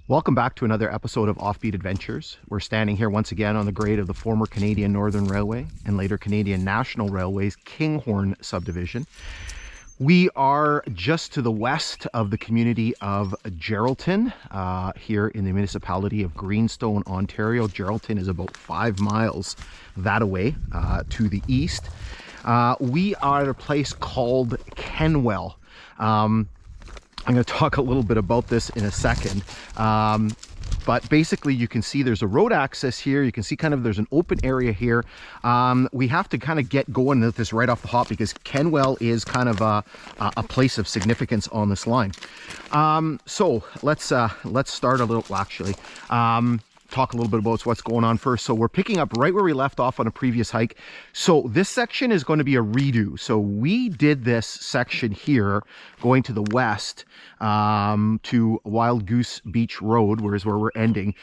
Welcome back to another episode of Offbeat Adventures. We're standing here once again on the grade of the former Canadian Northern Railway and later Canadian National Railway's Kinghorn Subdivision. We are just to the west of the community of Geraldton, here in the municipality of Greenstone, Ontario. Geraldton is about 5 miles that away to the east. We are at a place called Kenwell. I'm going to talk a little bit about this in a second. But basically you can see there's a road access here. You can see kind of there's an open area here. We have to kind of get going with this right off the hop because Kenwell is kind of a place of significance on this line. So let's start a little, well, actually, talk a little bit about what's going on first. So we're picking up right where we left off on a previous hike. So this section is going to be a redo. So we did this section here going to the west to Wild Goose Beach Road, where we're ending.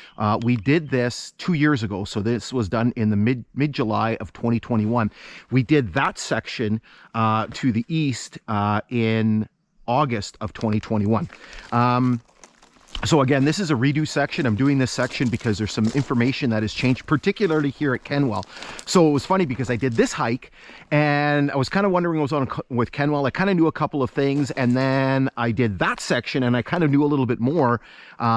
We did this 2 years ago. So this was done in the mid-July of 2021. We did that section to the east in August of 2021. So again, this is a redo section. I'm doing this section because there's some information that has changed, particularly here at Kenwell. So it was funny because I did this hike and I was kind of wondering what was on with Kenwell. I kind of knew a couple of things, and then I did that section and I kind of knew a little bit more.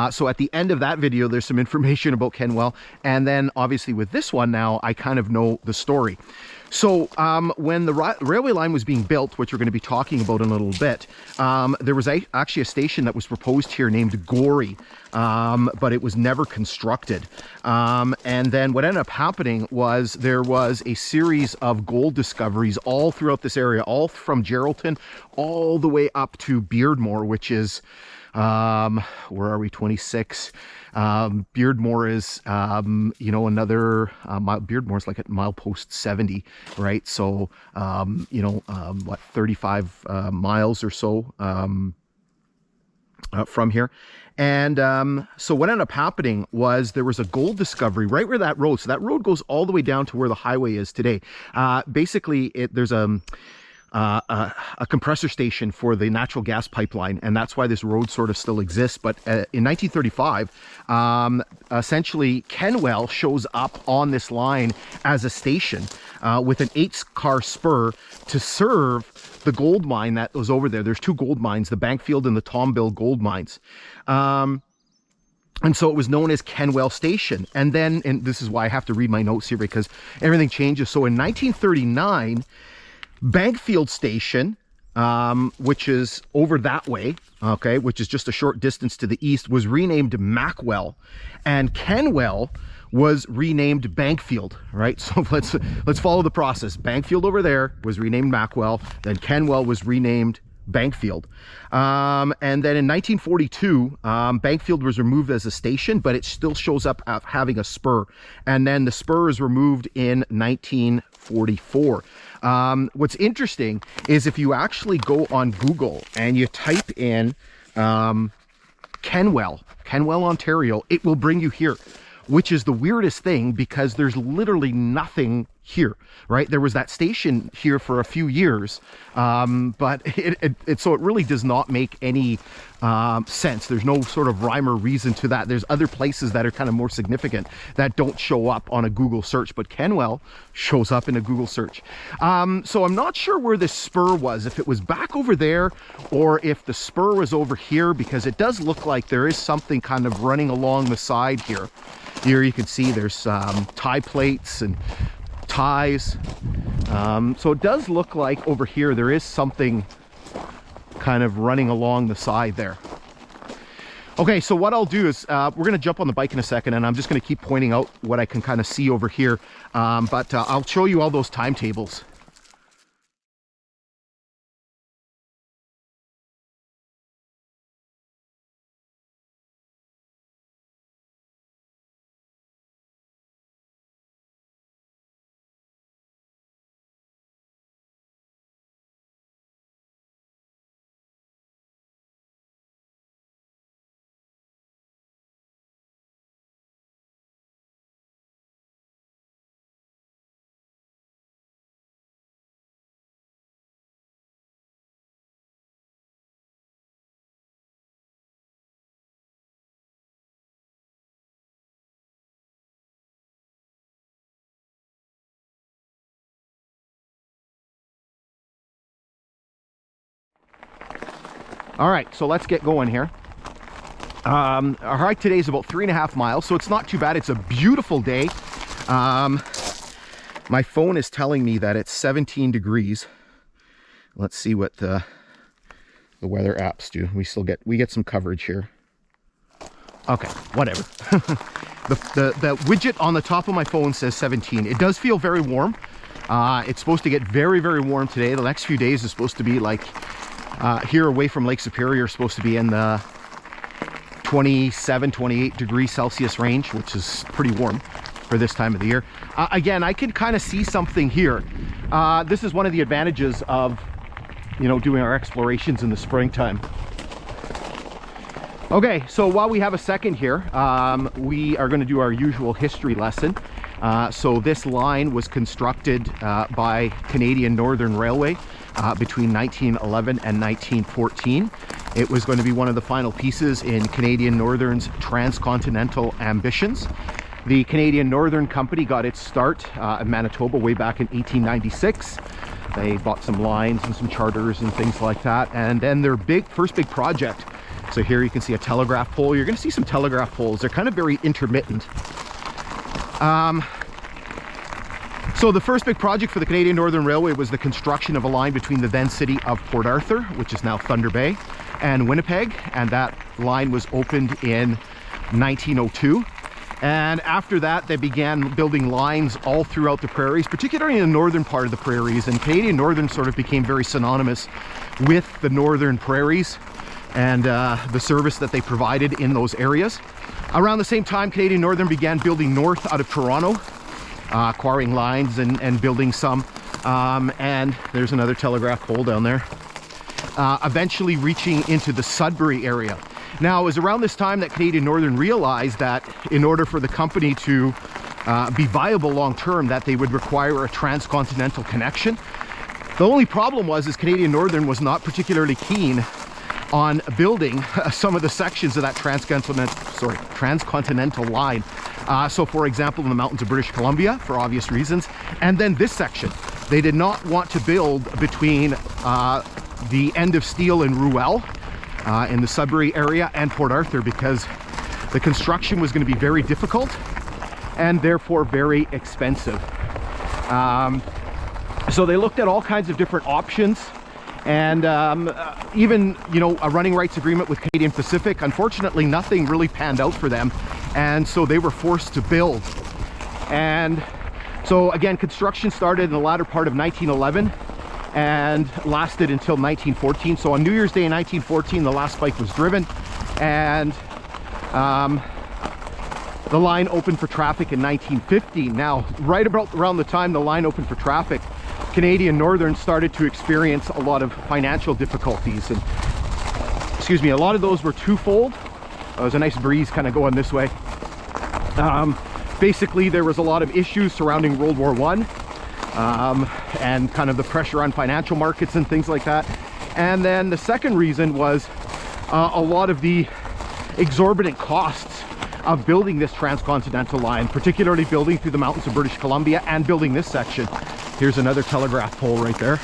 So at the end of that video, there's some information about Kenwell. And then obviously with this one now, I kind of know the story. So when the railway line was being built, which we're going to be talking about in a little bit, there was actually a station that was proposed here named Gory, but it was never constructed. And then what ended up happening was there was a series of gold discoveries all throughout this area, all from Geraldton all the way up to Beardmore, which is, where are we, 26. Beardmore is, you know, another, Beardmore's like at milepost 70, right? So, you know, what, 35 miles or so from here. And so what ended up happening was there was a gold discovery right where that road, so that road goes all the way down to where the highway is today. Basically, there's a compressor station for the natural gas pipeline, and that's why this road sort of still exists. But in 1935, essentially Kenwell shows up on this line as a station with an 8-car spur to serve the gold mine that was over there. There's 2 gold mines, the Bankfield and the Tombill gold mines. And so it was known as Kenwell Station. And then, and this is why I have to read my notes here because everything changes. So in 1939, Bankfield Station, which is over that way, okay, which is just a short distance to the east, was renamed Mackwell, and Kenwell was renamed Bankfield, right? So let's follow the process. Bankfield over there was renamed Mackwell, then Kenwell was renamed Bankfield. And then in 1942, Bankfield was removed as a station, but it still shows up having a spur. And then the spur is removed in 1944. What's interesting is if you actually go on Google and you type in Kenwell, Ontario, it will bring you here, which is the weirdest thing because there's literally nothing here, right? There was that station here for a few years, but so it really does not make any sense. There's no sort of rhyme or reason to that. There's other places that are kind of more significant that don't show up on a Google search, but Kenwell shows up in a Google search. So I'm not sure where this spur was, if it was back over there or if the spur was over here, because it does look like there is something kind of running along the side here. Here you can see there's tie plates and ties. So it does look like over here there is something kind of running along the side there. Okay, so what I'll do is we're going to jump on the bike in a second, and I'm just going to keep pointing out what I can kind of see over here. But I'll show you all those timetables. All right, so let's get going here. Our hike today is about 3.5 miles, so it's not too bad. It's a beautiful day. My phone is telling me that it's 17 degrees. Let's see what the weather apps do. We get some coverage here. Okay, whatever. the widget on the top of my phone says 17. It does feel very warm. It's supposed to get very, very warm today. The next few days is supposed to be like here away from Lake Superior, supposed to be in the 27, 28 degrees Celsius range, which is pretty warm for this time of the year. Again, I can kind of see something here. This is one of the advantages of, you know, doing our explorations in the springtime. Okay, so while we have a second here, we are going to do our usual history lesson. So this line was constructed by Canadian Northern Railway between 1911 and 1914. It was going to be one of the final pieces in Canadian Northern's transcontinental ambitions. The Canadian Northern Company got its start in Manitoba way back in 1896. They bought some lines and some charters and things like that. And then their first big project. So here you can see a telegraph pole. You're going to see some telegraph poles. They're kind of very intermittent. So the first big project for the Canadian Northern Railway was the construction of a line between the then city of Port Arthur, which is now Thunder Bay, and Winnipeg. And that line was opened in 1902. And after that, they began building lines all throughout the prairies, particularly in the northern part of the prairies. And Canadian Northern sort of became very synonymous with the northern prairies and the service that they provided in those areas. Around the same time, Canadian Northern began building north out of Toronto, acquiring lines and building some. And there's another telegraph pole down there. Eventually reaching into the Sudbury area. Now, it was around this time that Canadian Northern realized that in order for the company to be viable long-term, that they would require a transcontinental connection. The only problem was Canadian Northern was not particularly keen on building some of the sections of that transcontinental line. So for example, in the mountains of British Columbia, for obvious reasons, and then this section. They did not want to build between the end of Steel and Ruel in the Sudbury area and Port Arthur, because the construction was going to be very difficult and therefore very expensive. So they looked at all kinds of different options, and even, you know, a running rights agreement with Canadian Pacific. Unfortunately, nothing really panned out for them, and so they were forced to build. And so again, construction started in the latter part of 1911 and lasted until 1914. So on New Year's Day in 1914, the last spike was driven, and the line opened for traffic in 1950. Now, right about around the time the line opened for traffic, Canadian Northern started to experience a lot of financial difficulties, and excuse me, a lot of those were twofold. There was a nice breeze kind of going this way. Basically, there was a lot of issues surrounding World War I, and kind of the pressure on financial markets and things like that. And then the second reason was a lot of the exorbitant costs of building this transcontinental line, particularly building through the mountains of British Columbia and building this section. Here's another telegraph pole right there.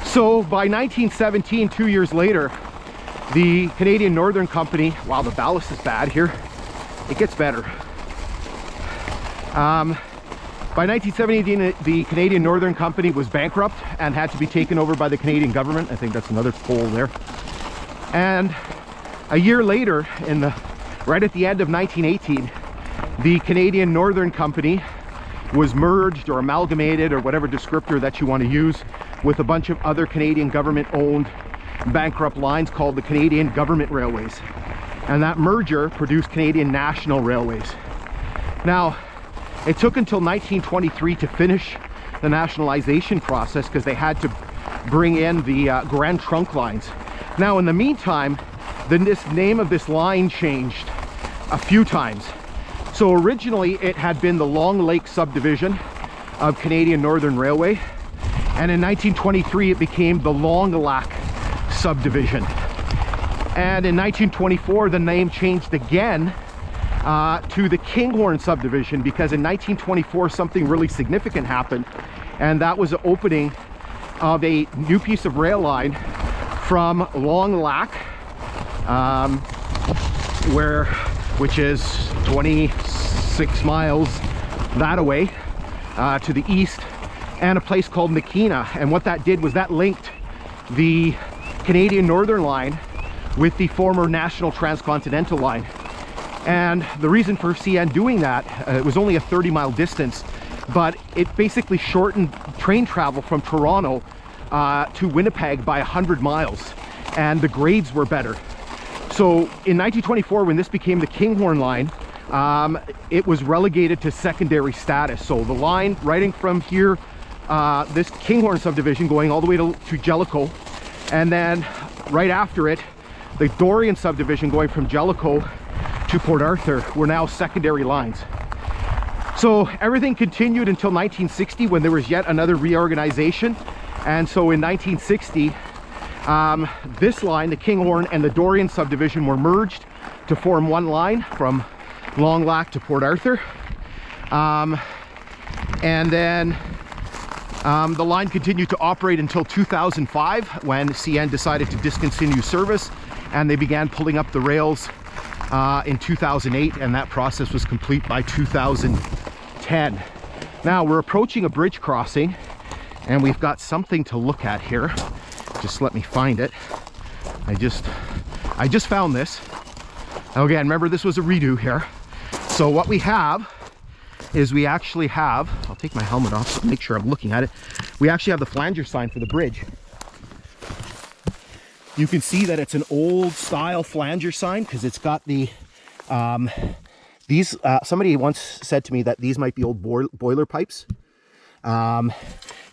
So by 1917, 2 years later, the Canadian Northern Company, wow, the ballast is bad here. It gets better. By 1917, the Canadian Northern Company was bankrupt and had to be taken over by the Canadian government. I think that's another pole there. And a year later, right at the end of 1918, the Canadian Northern Company was merged or amalgamated, or whatever descriptor that you want to use, with a bunch of other Canadian government-owned bankrupt lines called the Canadian Government Railways. And that merger produced Canadian National Railways. Now, it took until 1923 to finish the nationalization process, because they had to bring in the Grand Trunk lines. Now, in the meantime, this name of this line changed a few times. So originally it had been the Long Lake Subdivision of Canadian Northern Railway, and in 1923 it became the Long Lac Subdivision. And in 1924 the name changed again to the Kinghorn Subdivision, because in 1924 something really significant happened, and that was the opening of a new piece of rail line from Long Lac, which is 26 miles that away to the east, and a place called Makina. And what that did was that linked the Canadian Northern Line with the former National Transcontinental Line. And the reason for CN doing that, it was only a 30-mile distance, but it basically shortened train travel from Toronto to Winnipeg by 100 miles, and the grades were better. So in 1924, when this became the Kinghorn line, it was relegated to secondary status. So the line riding from here, this Kinghorn subdivision, going all the way to Jellicoe, and then right after it, the Dionne subdivision going from Jellicoe to Port Arthur were now secondary lines. So everything continued until 1960, when there was yet another reorganization. And so in 1960, this line, the Kinghorn and the Dionne subdivision, were merged to form one line from Long Lac to Port Arthur. And then the line continued to operate until 2005, when CN decided to discontinue service, and they began pulling up the rails in 2008, and that process was complete by 2010. Now we're approaching a bridge crossing, and we've got something to look at here. Just let me find it. I just found this. Again, remember, this was a redo here. So what we have is, we actually have, I'll take my helmet off so make sure I'm looking at it. We actually have the flanger sign for the bridge. You can see that it's an old style flanger sign, because it's got the somebody once said to me that these might be old boiler pipes.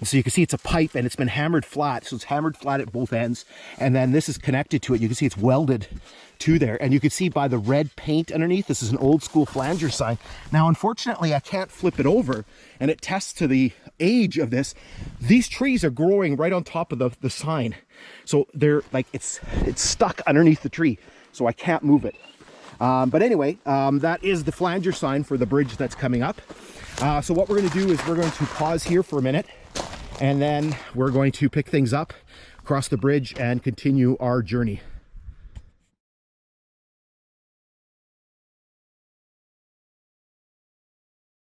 So you can see it's a pipe, and it's been hammered flat, so it's hammered flat at both ends, and then this is connected to it. You can see it's welded to there, and you can see by the red paint underneath, this is an old school flanger sign. Now unfortunately I can't flip it over, and it tests to the age of this. These trees are growing right on top of the sign, so they're like, it's stuck underneath the tree, so I can't move it. But anyway, that is the flanger sign for the bridge that's coming up. So what we're going to do is we're going to pause here for a minute, and then we're going to pick things up, cross the bridge, and continue our journey.